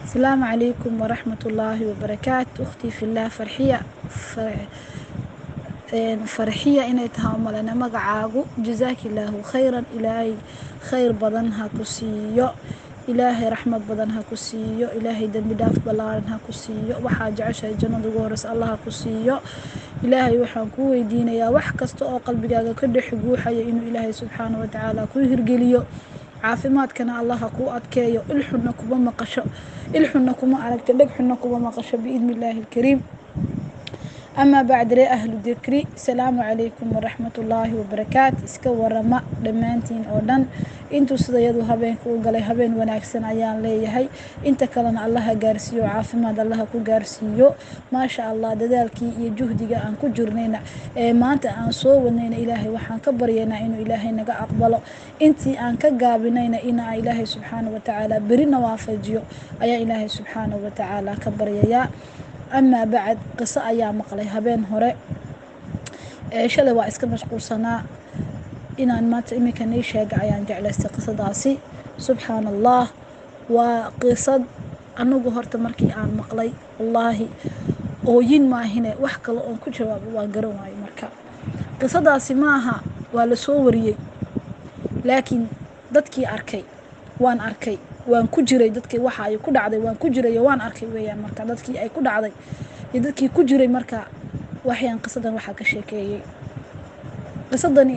السلام عليكم ورحمة الله وبركاته. أختي في الله فرحية إنay tahay umalena magacaagu jazaaki illaahu khayran. ilaahay khayr badan ha ku siiyo, ilaahay raxmad badan ha ku siiyo, ilaahay dembi dhaaf ballaaran ha ku siiyo, waxaa jeceshahay jannada ugu horeysa allah ha ku siiyo. ilaahay waxaan kuu weydiinayaa wax kasta oo qalbigaaga ka dhex guuxaya inuu ilaahay subxaana wa tacaala kuu hirgeliyo, caafimaadkana allah ha kuu adkeeyo, ilxunna kuma maqasho, ilxunna kuma aragto, dhegxunna kuma maqasho biidni illaahi alkariim. amaa bacd ree ahlu dikri, asalaamu calaykum waraxmatullaahi wabarakaatu. iska warama dhammaantiin oo dhan, intuu sidayadu habeenka u galay habeen wanaagsan ayaan leeyahay, inta kalena allaha gaarsiiyo, caafimaad allaha ku gaarsiiyo. maasha allah, dadaalkii iyo juhdiga aan ku jirnayna ee maanta aan soo wadnayna ilaahay waxaan ka baryaynaa inuu ilaahay naga aqbalo, intii aan ka gaabinayna inaa ilaahay subxaana wa tacaala berina waafajiyo ayaa ilaahay subxaana wa tacaala ka baryayaa. amaa bacd, qiso ayaa maqlay habeen hore, shalay waa iska mashquulsanaa, inaan maanta iminka nii sheega ayaan jeclaystay qisadaasi. subxaana allah, waa qisad anagu horta markii aan maqlay wallaahi ooyin maahine wax kale oon ku jawaabo waan garan waayo. marka qisadaasi maaha waa la soo wariyey, laakiin dadkii arkay waan arkay, waan ku jiray, dadkii waxa ay ku dhacday waan ku jiray waan arkay weeyaan. marka dadkii ay ku dhacday iyo dadkii ku jiray, marka waxyaan qisadan waxaa ka sheekeeyey. qisadani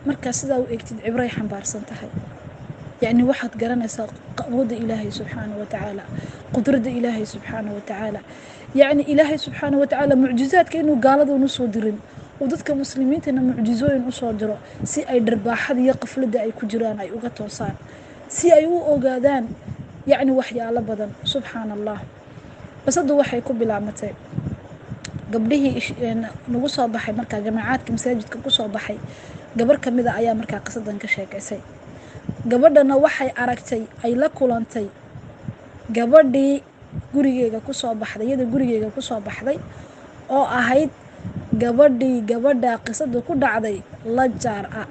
markaa sidaa u eegtid cibray xambaarsan tahay, yacni waxaad garanaysaa awoodda ilaahay subxaana wa tacaala, qudradda ilaahay subxaana wa tacaala, yacni ilaahay subxaana wa tacaala mucjizaadka inuu gaalada una soo dirin oo dadka muslimiintana mucjizooyin usoo diro si ay dharbaaxada iyo qafladda ay ku jiraan ay uga toosaan, si ay u ogaadaan yacni waxyaalo badan. subxaana allah, qisadu waxay ku bilaabatay gabdhihii nagu soo baxay markaa jamaacaadka masaajidka ku soo baxay, gabar ka mida ayaa markaa qisadan ka sheekaysay. gabadhana waxay aragtay, ay la kulantay gabadhii gurigeega ku soo baxday, iyada gurigeega ku soo baxday oo ahayd gabadha qisadu ku dhacday la jaar ah,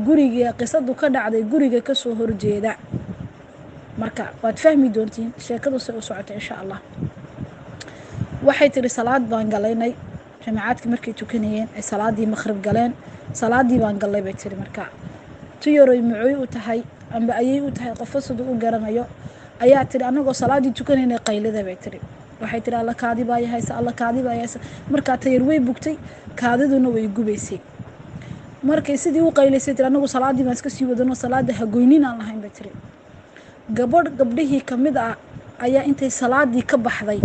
guriga qisadu ka dhacday guriga kasoo horjeeda. marka waad fahmi doontiin sheekadu say u socota insha allah. waxay tiri salaad baan galaynay, jamacaadkii markay tukanayeen ay salaadii maqrib galeen, salaadii baan gallay bay tiri. marka tuyaroy mucooy u tahay amba ayay u tahay qofo siduu u garanayo ayaa tiri anagoo salaadii tukanaynay qaylida bay tiri. waxay tiri alla kaadi baa yahaysa, alla kaadi baa yahaysa. markaa tayar way bugtay, kaadiduna way gubaysay. markay sidii u qaylaysay tiri anagu salaadii baan iska sii wadano, salaada hagoynin aan lahayn bay tiri. gabdhihii ka mid ah ayaa intay salaadii ka baxday,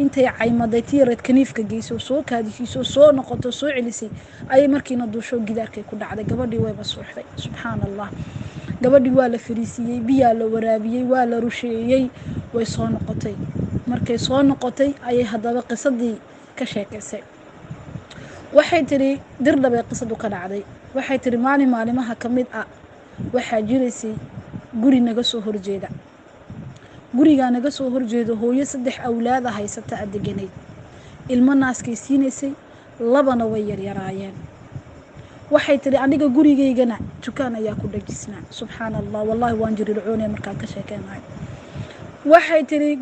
intay caymaday tiyareed kaniifka geyso, soo kaadishiiso, soo noqoto, soo celisay, ayay markiina duusho gidaarkay ku dhacday. gabadhii wayba suuxday. subxaana allah, gabadhii waa la fariisiiyey, biyaa la waraabiyey, waa la rusheeyey, way soo noqotay. markay soo noqotay ayay haddaba qisadii ka sheekaysay. waxay tiri dirdhabay qisadu ka dhacday. waxay tiri maalin maalimaha ka mid ah waxaa jiraysay guri naga soo horjeeda. gurigaa naga soo horjeedo hooyo 3 awlaada haysata a deganayd, ilmo naaskay siinaysay, labana way yaryaraayeen. waxay tiri aniga gurigaygana dukaan ayaa ku dhajisnaa. subxaana allah, wallaahi waan jirircoonaya markaan ka sheekeynayo. waxay tiri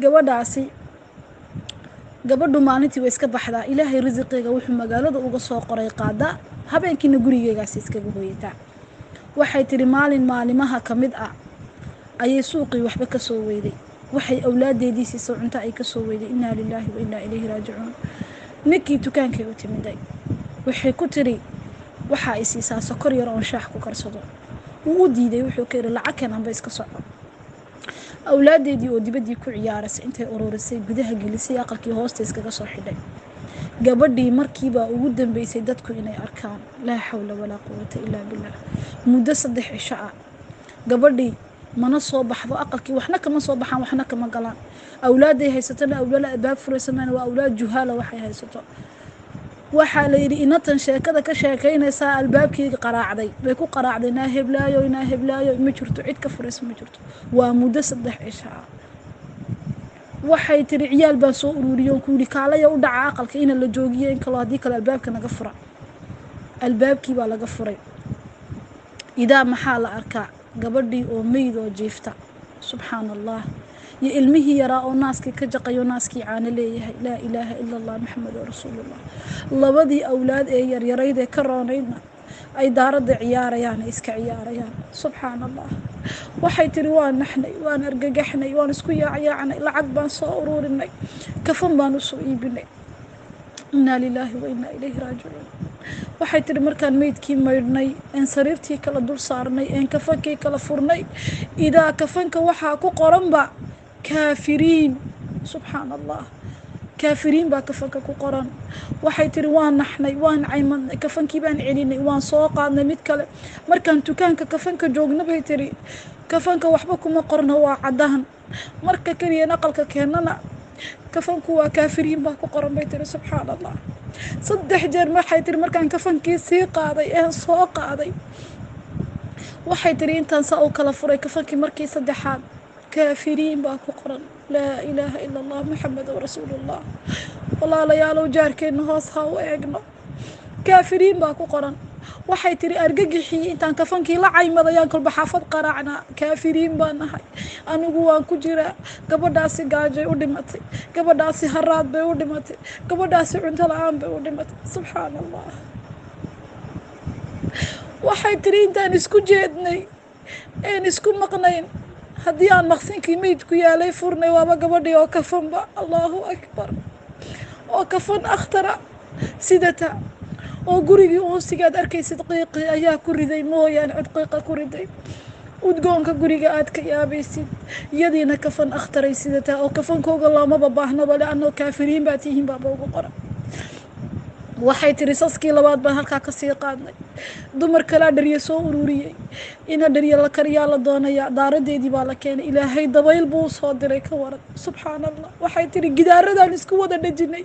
gabadhu maalintii way iska baxdaa, ilaahay risiqeega wuxuu magaalada uga soo qoray qaadaa, habeenkiina gurigeygaasi iskaga hooyataa. waxay tiri maalin maalimaha ka mid ah ayay suuqii waxba ka soo weyday, waxay awlaadeedii siisay cunto ay ka soo weyday. innaa lilaahi wa innaa ilayhi raajicuun. ninkii dukaankay u timiday, waxay ku tiri waxaa i siisaa sokor yar oon shaax ku karsado. wuu u diiday, wuxuu ka yidhi lacag keen anba iska soco. awlaadeedii oo dibaddii ku ciyaarasay intay ururisay, gudaha gelisay, aqalkii hoosta iskaga soo xidhay. gabadhii markiibaa ugu dambeysay dadku inay arkaan. laa xawla walaa quwata illaa billah. muddo 3 cisho ah gabadhii mana soo baxdo aqalkii, waxna kama soo baxaan, waxna kama galaan. awlaaday haysatana awlaala albaab furaysamaan, waa awlaad juhaala waxay haysato. waxaa la yidhi inatan sheekada ka sheekaynaysaa albaabkii qaraacday, bay ku qaraacday naa heblaayo ma jirto, cid ka furaysa ma jirto. waa muddo 3 cisho ah. waxay tiri ciyaal baan soo ururiyo ku yidhi kaalaya u dhaca aqalka ina la joogiyo in kaloo haddii kale albaabka naga fura. albaabkii baa laga furay. idaa maxaa la arkaa gabadhii oo meyd oo jiifta. subxaana allah, iyo ilmihii yaraa oo naaskii ka jaqayo naaskii caano leeyahay. laa ilaaha ila allah maxamedun rasuulullah. labadii awlaad ee yaryarayd ee ka roonaydna ay daaradda ciyaarayaan, ay iska ciyaarayaan. subxaana allah. waxay tiri waan naxnay, waan argagaxnay, waan isku yaacyaacnay, lacag baan soo ururinay, kafan baan u soo iibinay. inaa lilaahi wa inaa ilayhi raajicuun. waxay tiri markaan meydkii maydhnay, een sariirtii kala dul saarnay, een kafankii kala furnay, idaa kafanka waxaa ku qoranba kaafiriin. subxaana allah. kaafiriin baa kafanka ku qoran. waxay tiri waan naxnay, waan caymadnay, kafankii baan celinay, waan soo qaadnay mid kale. markaan dukaanka kafanka joogna bay tiri kafanka waxba kuma qorno, waa caddaan. marka keliyan aqalka keennana kafanku waa kaafiriin baa ku qoran bay tiri. subxaana allah. 3 jeer waxay tiri markaan kafankii sii qaaday ee soo qaaday, waxay tiri intaan saa u kala furay kafankii markii 3aad kaafiriin baa ku qoran. laa ilaaha ila allah maxamedun rasuulullah. walaalayaalow jaarkeenna hoos ha u eegno, kaafiriin baa ku qoran. waxay tiri argagixii intaan kafankii la caymadayaan kolba xaafad qaraacnaa, kaafiriin baa nahay, anigu waan ku jiraa, gabadhaasi gaajay u dhimatay, gabadhaasi haraad bay u dhimatay, gabadhaasi cunto la-aan bay u dhimatay. subxaana allah. waxay tiri intaan isku jeednay een isku maqnayn, haddii aan maqsinkii meydku yaalay furnay, waaba gabadhii oo kafanba. allahu akbar. oo kafan akhtara sidata, oo gurigii uunsigaad arkaysid qiiqii ayaa ku riday mooyaane cid qiiqa ku riday. udgoonka guriga aad ka yaabaysid, yadiina kafan akhtaray sidataa, oo kafankooga loomaba baahnaba leannao kaafiriin baa tihiin baaba ugu qoran. waxay tiri saskii labaad baan halkaa ka sii qaadnay, dumar kalaa dharya soo ururiyey, ina dharya la kariyaa la doonayaa, daaradeedii baa la keenay. ilaahay dabayl buu soo diray ka waran. subxaana allah. waxay tiri gidaaradaan isku wada dhejinay,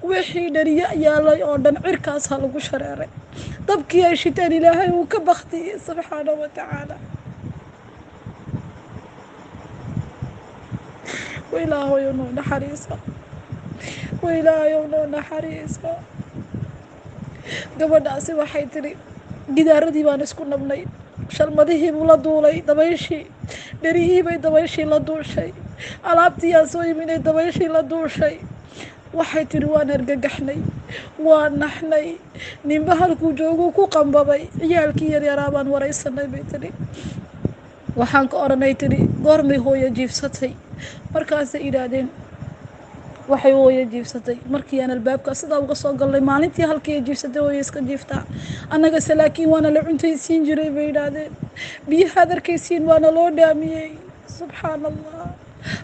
wixii dharya yaalay oo dhan cirkaas ha lagu shareeray. dabkii ay shiteen ilaahay uu ka baktiyey subxaana wa tacaala. ilaahayow noo naxariiso, ilaahayow noo naxariiso. gabadhaasi waxay tiri gidaaradii baan isku nabnay, shalmadihii buu la duulay dabayshii, dherihii bay dabayshii la duushay, alaabtii aan soo iminay dabayshii la duushay. waxay tiri waan argagaxnay, waan naxnay, ninba halkuu jooguu ku qambabay. ciyaalkii yaryaraa baan waraysanay bay tiri. waxaan ka odhanay tiri goormay hooyo jiifsatay? markaasay idhaahdeen waxay hooyo jiifsatay markii aan albaabka sidaa uga soo galnay. maalintii halkii ay jiifsatay hooyo iska jiiftaa, annagase laakiin waana la cuntaysiin jiray bay idhaahdeen. biyahaad arkaysiin waana loo dhaamiyey. subxaana allah.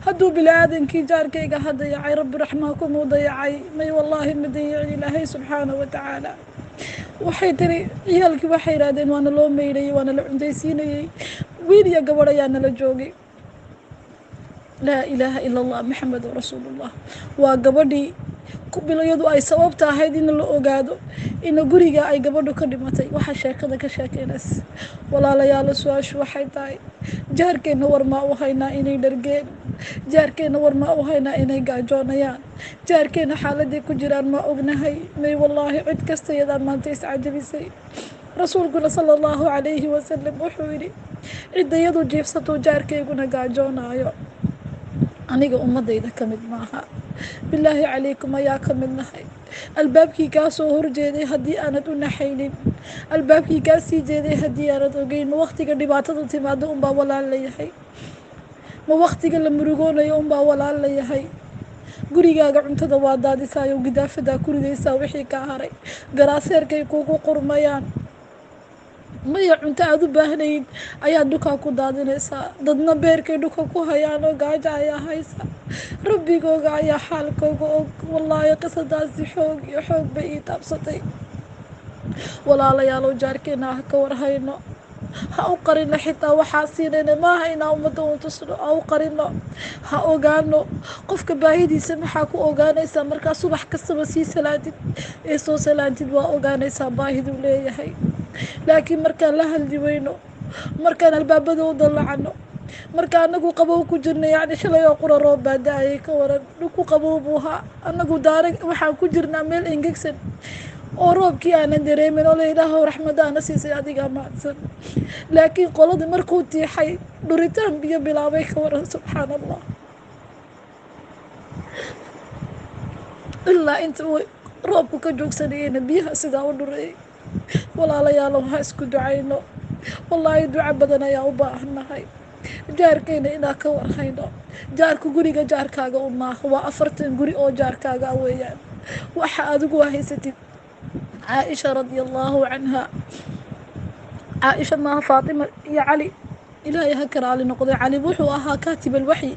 hadduu bini-aadankii jaarkayga ha dayacay, rabbi raxmaakumuu dayacay, may wallaahi ma dayicin ilaahay subxaana wa tacaala. waxay tiri ciyaalkii waxay idhaahdeen waana loo meydhayey, waana la cuntaysiinayey, wiil iyo gabadh ayaa nala joogay. laa ilaaha ila allah maxamedun rasuulullah. waa gabadhii bilayadu ay sababta ahayd in la ogaado ina guriga ay gabadhu ka dhimatay. waxa sheekada ka sheekeynays. walaalayaalo su-aashu waxay tahay, jaarkeenna war maa u haynaa inay dhargeen? jaarkeenna war maa u haynaa inay gaajoonayaan? jaarkeenna xaaladay ku jiraan maa ognahay? may wallaahi cid kasta iyadaan maanta iscajabisay. rasuulkuna sala allahu calayhi wasalam wuxuu yidhi ciddayadu jiifsatuu jaarkayguna gaajoonaayo, aniga ummadayda ka mid maaha. bilaahi calaykum ayaa ka mid nahay. albaabkii kaa soo horjeeday haddii aanad u naxaynin, albaabkii kaa sii jeeday haddii aanad ogeyn, ma waktiga dhibaatadu timaado unbaa walaal la yahay? ma waktiga la murugoonayo unbaa walaal la yahay? gurigaaga cuntada waa daadisaayo, gidaafadaa ku ridaysaa wixii kaa haray, garaaseerkay kuugu qurmayaan, maya cunto aada u baahnayn ayaa dhukaa ku daadinaysaa. dadna beerkay dhuka ku hayaan oo gaajo ayaa haysa. rabbigooga ayaa xaalkooga og. wallaahi qisadaasi xoog iyo xoog bay ii taabsatay. walaalayaalow jaarkeenna ha ka warhayno, ha u qarino xitaa waxaa siinayna maaha inaa ummadda uun tusno, ha u qarino, ha ogaano. qofka baahidiisa maxaa ku ogaanaysaa? markaa subax kastaba sii salaadid ee soo salaantid waa ogaanaysaa baahiduu leeyahay. laakiin markaan la hadli weyno, markaan albaabada u dallacano, marka anagu qabow ku jirna, yacni shalay oo qura roob baa da-ayay ka waran, dhulku qabow buu ahaa, anagu daara waxaan ku jirnaa meel engegsan oo roobkii aanan dareemin, oo la yidhaaho raxmadda ana siisay adigaa mahadsan. laakiin qoladii markuu tiixay dhuritaan biyo bilaabay ka waran. subxaana allah. ilaa inta uu roobku ka joogsanayeyna biyaha sidaa u dhureeyay. walaalayaalow ha isku ducayno, wallaahi duco badan ayaa u baahannahay. jaarkayna inaan ka warhayno. jaarka guriga jaarkaaga u maaha, waa 40 guri oo jaarkaaga weeyaan. waxa adigu haysatid. caaisha radiallahu canha, caaisha maaha, faatima iyo cali, ilaahay ha ka raali noqday. cali wuxuu ahaa kaatib alwaxyi,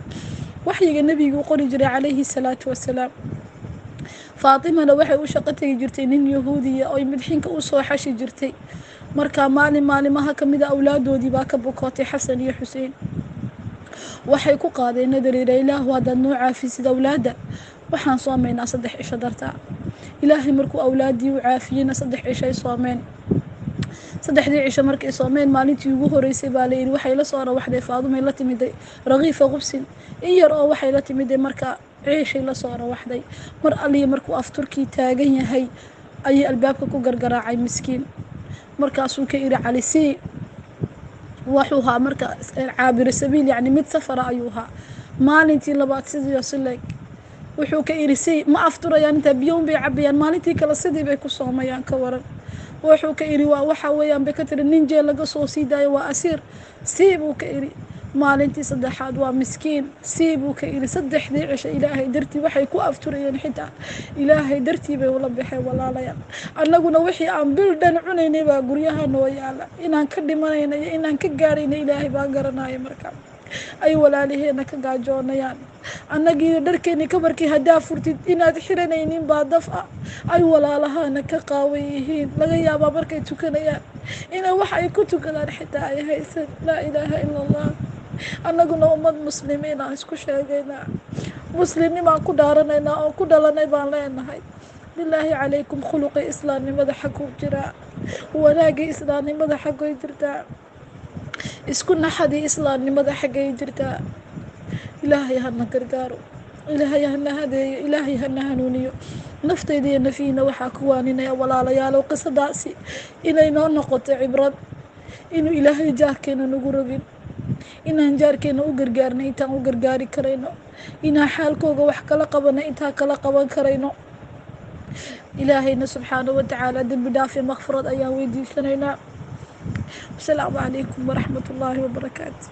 waxyiga nebigu u qori jiray calayhi salaatu wasalaam. faatimana waxay u shaqo tegi jirtay nin yahuudiya oy midxinka u soo xashi jirtay. markaa maalimaha ka mida awlaadoodii baa ka bukootay, xasan iyo xuseen. waxay ku qaadeen nadariira, ilaahu haddaad noo caafisid awlaadda, waxaan soomaynaa 3 cisho dartaa. ilaahay markuu awlaaddii u caafiyeyna 3 cishay soomeen. 3dii cisho markay soomeen, maalintii ugu horeysay baa layidhi waxay la soo rawaxday faadumay la timiday rakiifa qubsin, in yar oo waxay la timiday markaa ciishay la soo rawaxday. mar alliya markuu afturkii taagan yahay ayay albaabka ku gargaraacay miskiin. markaasuu ka idhi cali sii, wuxuu haa marka caabiro sabiil, yacni mid safara ayuu haa. maalintii labaad sidii sileeg wuxuu ka idhi sii, ma afturayaan intaa biyoun bay cabayaan, maalintii kale sidii bay ku soomayaan ka waran. wuxuu ka idhi waa waxa weeyaan bay ka tiri nin jeel laga soo sii daayo, waa asiir. sii buu ka idhi. maalintii saddexaad waa miskiin. sii buu ka idhi. 3dii cisho ilaahay dartii waxay ku afturayeen, xitaa ilaahay dartii bay ula baxeen. walaalayaal, annaguna wixii aan bil dhan cunaynay baa guryaha noo yaala. inaan ka dhimanayna iyo inaan ka gaarayna ilaahay baa garanaya. marka ay walaaliheena ka gaajoonayaan, annagiina dharkeeni kabarkii haddaa furtid inaad xiranaynin baa daf ah. ay walaalahaana ka qaawan yihiin, laga yaabaa markay tukanayaan ina wax ay ku tukadaan xitaa ay haysan. laa ilaaha ila allah. annaguna ummad muslimiin aan isku sheegaynaa, muslimnimaan ku dhaaranaynaa oo ku dhalanay baan leenahay. bilaahi calaykum, khuluqii islaamnimada xaguu jiraa, wanaagii islaamnimada xaggay jirtaa, isku naxadii islaamnimada xaggay jirtaa. ilaahay hana gargaaro, ilaahay hana hadeeyo, ilaahay hana hanuuniyo. naftayda iyo nafiina waxaa ku waaninaya walaalayaalow qisadaasi inay noo noqoto cibrad, inuu ilaahay jaarkeena nagu rogin, inaan jaarkeena u gargaarnay intaan u gargaari karayno, inaan xaalkooga wax kala qabanay intaan kala qaban karayno. ilaahayna subxaanahu watacaala dembi dhaaf iyo makfirad ayaan weydiisanaynaa. asalaamu calaykum waraxmat ullaahi wabarakaatu.